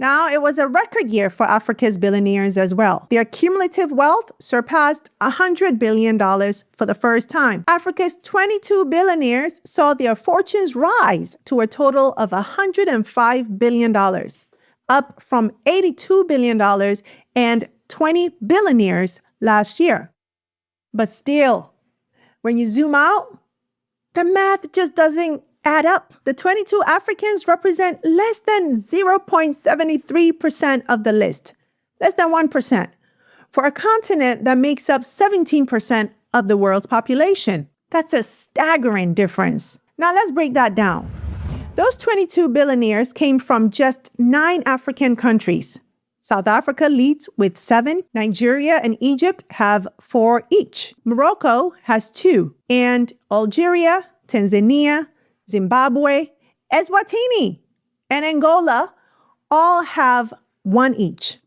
Now, it was a record year for Africa's billionaires as well. Their cumulative wealth surpassed $100 billion for the first time. Africa's 22 billionaires saw their fortunes rise to a total of $105 billion, up from $82 billion and 20 billionaires last year. But still, when you zoom out, the math just doesn't add up. The 22 Africans represent less than 0.73% of the list, less than 1%, for a continent that makes up 17% of the world's population. That's a staggering difference. Now let's break that down. Those 22 billionaires came from just 9 African countries. South Africa leads with 7. Nigeria and Egypt have 4 each. Morocco has 2. And Algeria, Tanzania, Zimbabwe, Eswatini, and Angola all have 1 each.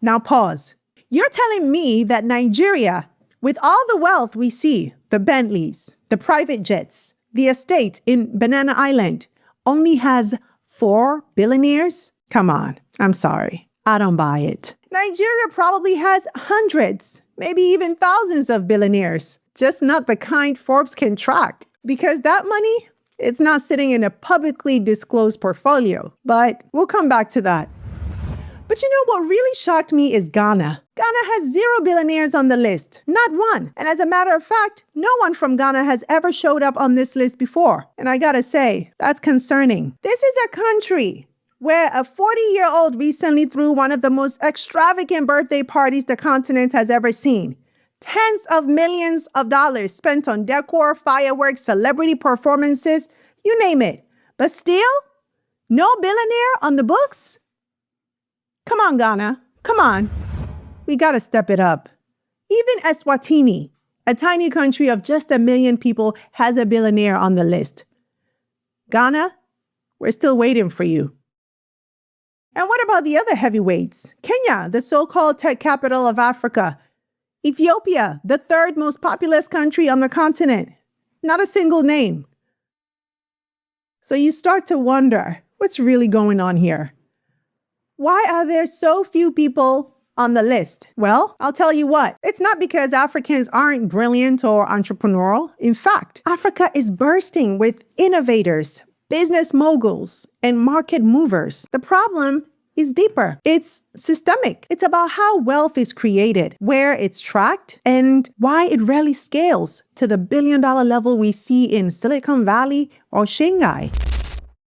Now pause. You're telling me that Nigeria, with all the wealth we see, the Bentleys, the private jets, the estate in Banana Island, only has 4 billionaires? Come on, I'm sorry. I don't buy it. Nigeria probably has hundreds, maybe even thousands of billionaires, just not the kind Forbes can track. Because that money, it's not sitting in a publicly disclosed portfolio. But we'll come back to that. But you know what really shocked me is Ghana. Ghana has 0 billionaires on the list, not 1. And as a matter of fact, no one from Ghana has ever showed up on this list before. And I gotta say, that's concerning. This is a country where a 40-year-old recently threw one of the most extravagant birthday parties the continent has ever seen. Tens of millions of dollars spent on decor, fireworks, celebrity performances, you name it. But still, no billionaire on the books? Come on, Ghana. Come on. We gotta step it up. Even Eswatini, a tiny country of just 1 million people, has a billionaire on the list. Ghana, we're still waiting for you. And what about the other heavyweights? Kenya, the so-called tech capital of Africa. Ethiopia, the 3rd most populous country on the continent. Not a single name. So you start to wonder, what's really going on here? Why are there so few people on the list? Well, I'll tell you what. It's not because Africans aren't brilliant or entrepreneurial. In fact, Africa is bursting with innovators, business moguls, and market movers. The problem is deeper. It's systemic. It's about how wealth is created, where it's tracked, and why it rarely scales to the billion-dollar level we see in Silicon Valley or Shanghai.